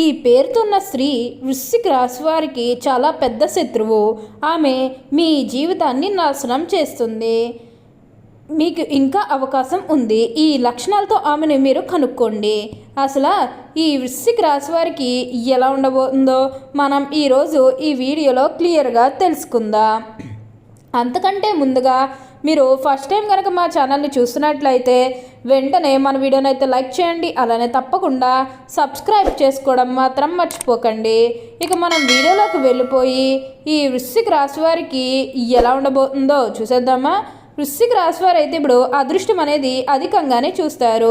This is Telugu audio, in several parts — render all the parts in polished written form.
ఈ పేరుతున్న స్త్రీ వృశ్చిక రాశి వారికి చాలా పెద్ద శత్రువు. ఆమె మీ జీవితాన్ని నాశనం చేస్తుంది. మీకు ఇంకా అవకాశం ఉంది. ఈ లక్షణాలతో ఆమెను మీరు కనుక్కోండి. అసలు ఈ వృశ్చిక రాశి వారికి ఎలా ఉండబోతుందో మనం ఈరోజు ఈ వీడియోలో క్లియర్గా తెలుసుకుందాం. అంతకంటే ముందుగా మీరు ఫస్ట్ టైం కనుక మా ఛానల్ని చూస్తున్నట్లయితే వెంటనే మన వీడియోని అయితే లైక్ చేయండి. అలానే తప్పకుండా సబ్స్క్రైబ్ చేసుకోవడం మాత్రం మర్చిపోకండి. ఇక మనం వీడియోలోకి వెళ్ళిపోయి ఈ వృశ్చిక రాశి వారికి ఎలా ఉండబోతుందో చూసేద్దామా. వృశ్చిక రాశి వారు అయితే ఇప్పుడు అదృష్టం అనేది అధికంగానే చూస్తారు.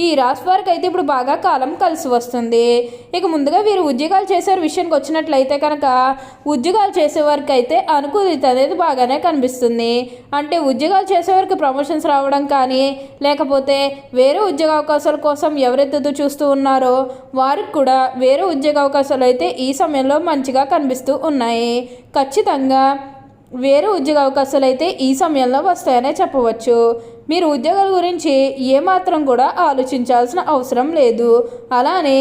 ఈ రాశి వారికి అయితే ఇప్పుడు బాగా కాలం కలిసి వస్తుంది. ఇక ముందుగా వీరు ఉద్యోగాలు చేసే విషయానికి వచ్చినట్లయితే కనుక ఉద్యోగాలు చేసేవారికి అయితే అనుకూలత అనేది బాగానే కనిపిస్తుంది. అంటే ఉద్యోగాలు చేసేవారికి ప్రమోషన్స్ రావడం కానీ, లేకపోతే వేరే ఉద్యోగ అవకాశాల కోసం ఎవరైతే చూస్తూ ఉన్నారో వారికి కూడా వేరే ఉద్యోగ అవకాశాలు అయితే ఈ సమయంలో మంచిగా కనిపిస్తూ ఉన్నాయి. ఖచ్చితంగా వేరే ఉద్యోగ అవకాశాలు అయితే ఈ సమయంలో వస్తాయనే చెప్పవచ్చు. మీరు ఉద్యోగాల గురించి ఏమాత్రం కూడా ఆలోచించాల్సిన అవసరం లేదు. అలానే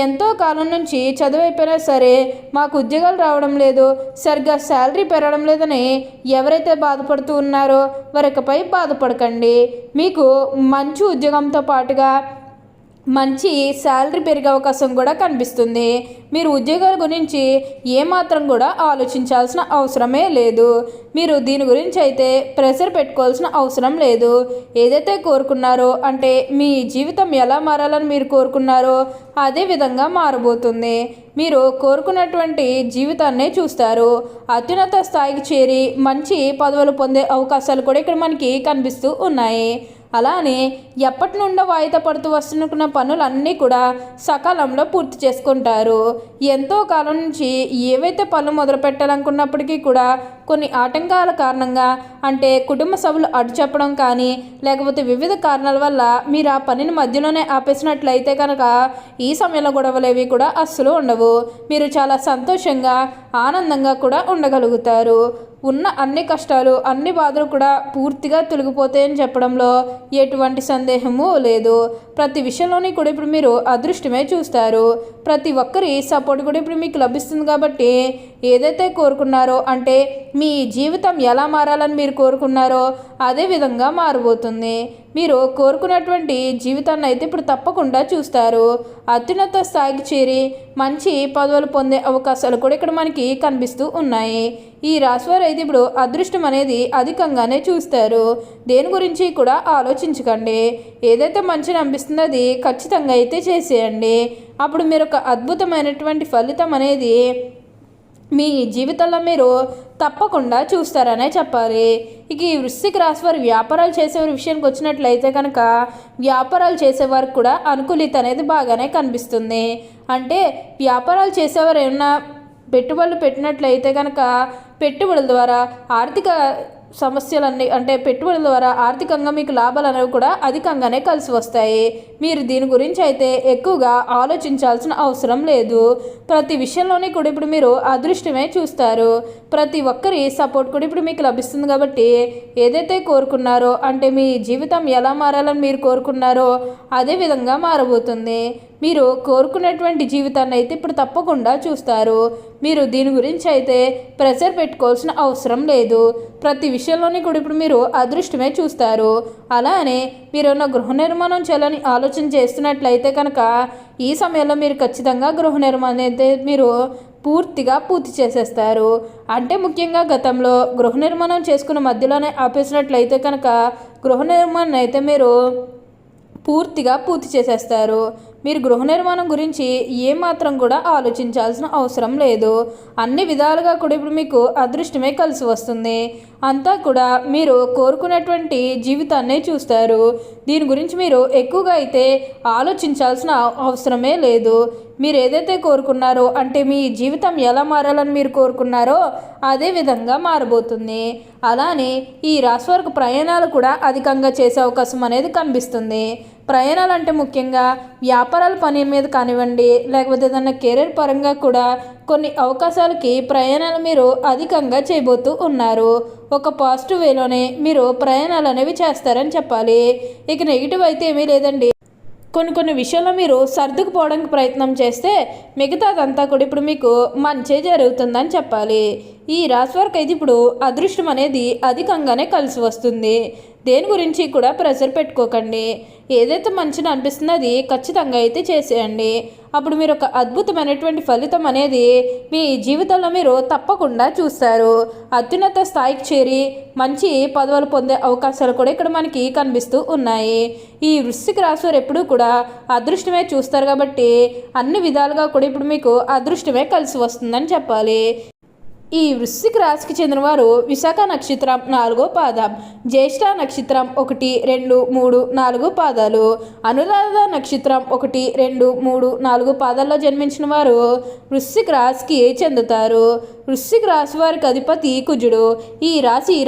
ఎంతో కాలం నుంచి చదువైపోయినా సరే మాకు ఉద్యోగాలు రావడం లేదు, సరిగ్గా శాలరీ పెరగడం లేదని ఎవరైతే బాధపడుతూ ఉన్నారో వారికపై బాధపడకండి. మీకు మంచి ఉద్యోగంతో పాటుగా మంచి శాలరీ పెరిగే అవకాశం కూడా కనిపిస్తుంది. మీరు ఉద్యోగాల గురించి ఏమాత్రం కూడా ఆలోచించాల్సిన అవసరమే లేదు. మీరు దీని గురించి అయితే ప్రెషర్ పెట్టుకోవాల్సిన అవసరం లేదు. ఏదైతే కోరుకున్నారో, అంటే మీ జీవితం ఎలా మారాలని మీరు కోరుకున్నారో అదే విధంగా మారబోతుంది. మీరు కోరుకున్నటువంటి జీవితాన్నే చూస్తారు. అత్యున్నత స్థాయికి చేరి మంచి పదవులు పొందే అవకాశాలు కూడా ఇక్కడ మనకి కనిపిస్తూ ఉన్నాయి. అలానే ఎప్పటి నుండో వాయిదా పడుతూ వస్తున్న పనులన్నీ కూడా సకాలంలో పూర్తి చేసుకుంటారు. ఎంతో కాలం నుంచి ఏవైతే పనులు మొదలు పెట్టాలనుకున్నప్పటికీ కూడా కొన్ని ఆటంకాల కారణంగా, అంటే కుటుంబ సభ్యులు అడ్డు చెప్పడం కానీ, లేకపోతే వివిధ కారణాల వల్ల మీరు ఆ పనిని మధ్యలోనే ఆపేసినట్లయితే కనుక ఈ సమయంలో గొడవలేవి కూడా అస్సలు ఉండవు. మీరు చాలా సంతోషంగా ఆనందంగా కూడా ఉండగలుగుతారు. ఉన్న అన్ని కష్టాలు, అన్ని బాధలు కూడా పూర్తిగా తొలగిపోతాయని చెప్పడంలో ఎటువంటి సందేహము లేదు. ప్రతి విషయంలోని కూడా ఇప్పుడు మీరు అదృష్టమే చూస్తారు. ప్రతి ఒక్కరి సపోర్ట్ కూడా ఇప్పుడు మీకు లభిస్తుంది. కాబట్టి ఏదైతే కోరుకున్నారో, అంటే మీ జీవితం ఎలా మారాలని మీరు కోరుకున్నారో అదే విధంగా మారబోతుంది. మీరు కోరుకున్నటువంటి జీవితాన్ని అయితే ఇప్పుడు తప్పకుండా చూస్తారు. అత్యున్నత స్థాయికి చేరి మంచి పదవులు పొందే అవకాశాలు కూడా ఇక్కడ మనకి కనిపిస్తూ ఉన్నాయి. ఈ రాశివారు అయితే ఇప్పుడు అదృష్టం అనేది అధికంగానే చూస్తారు. దేని గురించి కూడా ఆలోచించకండి. ఏదైతే మంచిని అనిపిస్తుందో అది ఖచ్చితంగా అయితే చేసేయండి. అప్పుడు మీరు ఒక అద్భుతమైనటువంటి ఫలితం అనేది మీ జీవితంలో మీరు తప్పకుండా చూస్తారనే చెప్పాలి. ఇక ఈ వృశ్చిక రాశి వారు వ్యాపారాలు చేసేవారి విషయానికి వచ్చినట్లయితే కనుక వ్యాపారాలు చేసేవారికి కూడా అనుకూలిత అనేది బాగానే కనిపిస్తుంది. అంటే వ్యాపారాలు చేసేవారు ఏమన్నా పెట్టుబడులు పెట్టినట్లయితే కనుక పెట్టుబడుల ద్వారా ఆర్థిక సమస్యలన్నీ, అంటే పెట్టుబడుల ద్వారా ఆర్థికంగా మీకు లాభాలు అనేవి కూడా అధికంగానే కలిసి వస్తాయి. మీరు దీని గురించి అయితే ఎక్కువగా ఆలోచించాల్సిన అవసరం లేదు. ప్రతి విషయంలోనే కూడా ఇప్పుడు మీరు అదృష్టమే చూస్తారు. ప్రతి ఒక్కరి సపోర్ట్ కూడా ఇప్పుడు మీకు లభిస్తుంది. కాబట్టి ఏదైతే కోరుకున్నారో, అంటే మీ జీవితం ఎలా మారాలని మీరు కోరుకున్నారో అదే విధంగా మారబోతుంది. మీరు కోరుకున్నటువంటి జీవితాన్ని అయితే ఇప్పుడు తప్పకుండా చూస్తారు. మీరు దీని గురించి అయితే ప్రెషర్ పెట్టుకోవాల్సిన అవసరం లేదు. ప్రతి విషయంలోనే కూడా ఇప్పుడు మీరు అదృష్టమే చూస్తారు. అలానే మీరేమన్నా గృహ నిర్మాణం చేయాలని ఆలోచన చేస్తున్నట్లయితే కనుక ఈ సమయంలో మీరు ఖచ్చితంగా గృహ నిర్మాణం అయితే మీరు పూర్తిగా పూర్తి చేసేస్తారు. అంటే ముఖ్యంగా గతంలో గృహ నిర్మాణం చేసుకున్న మధ్యలోనే ఆపేసినట్లయితే కనుక గృహ నిర్మాణం అయితే మీరు పూర్తిగా పూర్తి చేసేస్తారు. మీరు గృహ నిర్మాణం గురించి ఏమాత్రం కూడా ఆలోచించాల్సిన అవసరం లేదు. అన్ని విధాలుగా కూడా ఇప్పుడు మీకు అదృష్టమే కలిసి వస్తుంది. అంతా కూడా మీరు కోరుకునేటువంటి జీవితాన్నే చూస్తారు. దీని గురించి మీరు ఎక్కువగా అయితే ఆలోచించాల్సిన అవసరమే లేదు. మీరు ఏదైతే కోరుకున్నారో, అంటే మీ జీవితం ఎలా మారాలని మీరు కోరుకున్నారో అదే విధంగా మారబోతుంది. అలానే ఈ రాశి వారికి ప్రయాణాలు కూడా అధికంగా చేసే అవకాశం అనేది కనిపిస్తుంది. ప్రయాణాలు అంటే ముఖ్యంగా వ్యాపారాల పని మీద కానివ్వండి, లేకపోతే ఏదైనా కెరీర్ పరంగా కూడా కొన్ని అవకాశాలకి ప్రయాణాలు మీరు అధికంగా చేయబోతూ ఉన్నారు. ఒక పాజిటివ్ వేలోనే మీరు ప్రయాణాలు అనేవి చేస్తారని చెప్పాలి. ఇక నెగిటివ్ అయితే ఏమీ లేదండి. కొన్ని విషయాల్లో మీరు సర్దుకుపోవడానికి ప్రయత్నం చేస్తే మిగతాదంతా కూడా ఇప్పుడు మీకు మంచే జరుగుతుందని చెప్పాలి. ఈ రాశి వారికి అయితే ఇప్పుడు అదృష్టం అనేది అధికంగానే కలిసి వస్తుంది. దేని గురించి కూడా ప్రెషర్ పెట్టుకోకండి. ఏదైతే మంచిని అనిపిస్తుందో అది ఖచ్చితంగా అయితే చేసేయండి. అప్పుడు మీరు ఒక అద్భుతమైనటువంటి ఫలితం అనేది మీ జీవితంలో మీరు తప్పకుండా చూస్తారు. అత్యున్నత స్థాయికి చేరి మంచి పదవులు పొందే అవకాశాలు కూడా ఇక్కడ మనకి కనిపిస్తూ ఉన్నాయి. ఈ వృశ్చిక రాశి వారు ఎప్పుడూ కూడా అదృష్టమే చూస్తారు కాబట్టి అన్ని విధాలుగా కూడా ఇప్పుడు మీకు అదృష్టమే కలిసి వస్తుందని చెప్పాలి. ఈ వృశ్చిక రాశికి చెందినవారు విశాఖ నక్షత్రం 4వ పాదం, జ్యేష్ఠ నక్షత్రం 1, 2, 3, 4 పాదాలు, అనురాధ నక్షత్రం 1, 2, 3, 4 పాదాల్లో జన్మించిన వారు వృశ్చిక రాశికి చెందుతారు. వృశ్చిక రాశి వారికి అధిపతి కుజుడు. ఈ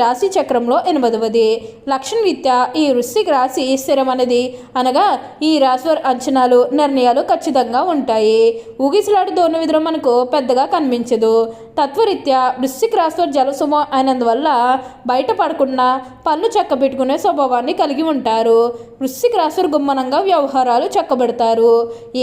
రాశి చక్రంలో 8వది. లక్షణరీత్యా ఈ వృశ్చిక రాశి స్థిరమనేది అనగా ఈ రాశి వారి అంచనాలు నిర్ణయాలు ఖచ్చితంగా ఉంటాయి. ఊగిసలాడుతూ ఉన్న విధంగా మనకు పెద్దగా కనిపించదు. తత్వరీత్యా వృశ్చిక రాశి వారు జలసుమ అయినందువల్ల బయటపడకుండా పనులు చక్కబెట్టుకునే స్వభావాన్ని కలిగి ఉంటారు. వృశ్చిక రాశి వారు గుమ్మనంగా వ్యవహారాలు చక్కబెడతారు.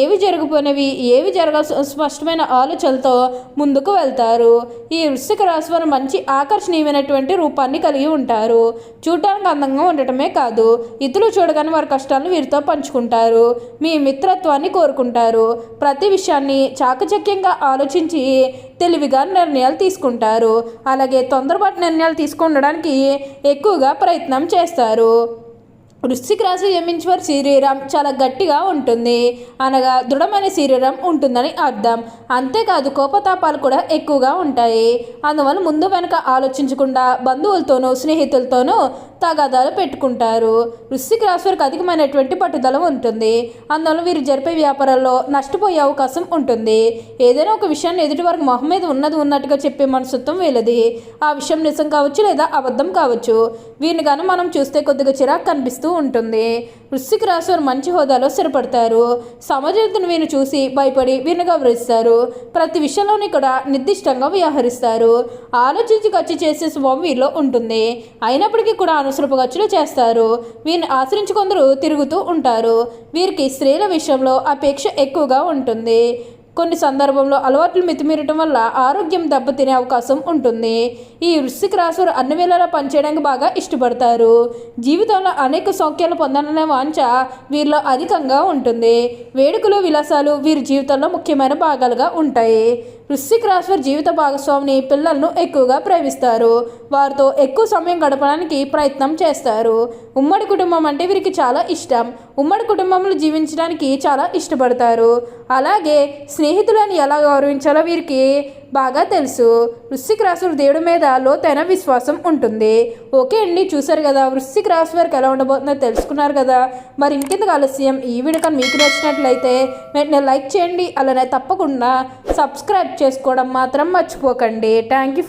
ఏవి జరిగిపోయినవి ఏవి జరగాల్సిన స్పష్టమైన ఆలోచనలతో ముందుకు వెళ్తారు. ఈ వృశ్చిక రాశి వారు మంచి ఆకర్షణీయమైనటువంటి రూపాన్ని కలిగి ఉంటారు. చూడటానికి అందంగా ఉండటమే కాదు, ఇతరులు చూడగానే వారి కష్టాలను వీరితో పంచుకుంటారు. మీ మిత్రత్వాన్ని కోరుకుంటారు. ప్రతి విషయాన్ని చాకచక్యంగా ఆలోచించి తెలివిగా నిర్ణయాలు తీసుకుంటారు. అలాగే తొందరపాటు నిర్ణయాలు తీసుకుండడానికి ఎక్కువగా ప్రయత్నం చేస్తారు. వృశ్చిక రాశి జన్మించిన శరీరం చాలా గట్టిగా ఉంటుంది, అనగా దృఢమైన శరీరం ఉంటుందని అర్థం. అంతేకాదు కోపతాపాలు కూడా ఎక్కువగా ఉంటాయి. అందువల్ల ముందు వెనక ఆలోచించకుండా బంధువులతోనూ స్నేహితులతోనూ తగాదాలు పెట్టుకుంటారు. వృశ్చిక రాశి వారికి అధికమైనటువంటి పట్టుదల ఉంటుంది. అందువల్ల వీరు జరిపే వ్యాపారాల్లో నష్టపోయే అవకాశం ఉంటుంది. ఏదైనా ఒక విషయాన్ని ఎదుటి వారికి మొహం మీద ఉన్నట్టుగా చెప్పే మనస్తత్వం వీళ్ళది. ఆ విషయం నిజం కావచ్చు లేదా అబద్ధం కావచ్చు. వీరిని కానీ మనం చూస్తే కొద్దిగా చిరాకు కనిపిస్తూ ఉంటుంది. వృశ్చిక రాశి వారు మంచి హోదాలో స్థిరపడతారు. సమాజంతో వీరిని చూసి భయపడి వీరిని గౌరవిస్తారు. ప్రతి విషయంలోని కూడా నిర్దిష్టంగా వ్యవహరిస్తారు. ఆలోచించి ఖర్చు చేసే స్వభావం వీరిలో ఉంటుంది. అయినప్పటికీ కూడా అనవసరపు ఖర్చులు చేస్తారు. వీరిని ఆశ్రయించి కొందరు తిరుగుతూ ఉంటారు. వీరికి స్త్రీల విషయంలో అపేక్ష ఎక్కువగా ఉంటుంది. కొన్ని సందర్భంలో అలవాట్లు మితిమీరటం వల్ల ఆరోగ్యం దెబ్బతినే అవకాశం ఉంటుంది. ఈ వృశ్చిక రాశి వారు అన్ని వేళలా పనిచేయడానికి బాగా ఇష్టపడతారు. జీవితంలో అనేక సౌఖ్యాలు పొందాలనే వాంఛ వీరిలో అధికంగా ఉంటుంది. వేడుకలు విలాసాలు వీరి జీవితంలో ముఖ్యమైన భాగాలుగా ఉంటాయి. వృశ్చిక రాశి వారి జీవిత భాగస్వామిని పిల్లలను ఎక్కువగా ప్రేమిస్తారు. వారితో ఎక్కువ సమయం గడపడానికి ప్రయత్నం చేస్తారు. ఉమ్మడి కుటుంబం అంటే వీరికి చాలా ఇష్టం. ఉమ్మడి కుటుంబంలో జీవించడానికి చాలా ఇష్టపడతారు. అలాగే స్నేహితులను ఎలా గౌరవించాలో వీరికి బాగా తెలుసు. వృశ్చిక రాశి వారి దేవుడి మీద లోతైన విశ్వాసం ఉంటుంది. ఓకే అండి, చూసారు కదా వృశ్చిక రాశి వారికి ఎలా ఉండబోతుందో తెలుసుకున్నారు కదా. మరి ఇంకెందుకు ఆలస్యం, ఈ వీడియో కానీ మీకు నచ్చినట్లయితే వెంటనే లైక్ చేయండి. అలానే తప్పకుండా సబ్స్క్రైబ్ చేసుకోవడం మాత్రం మర్చిపోకండి. Thank you.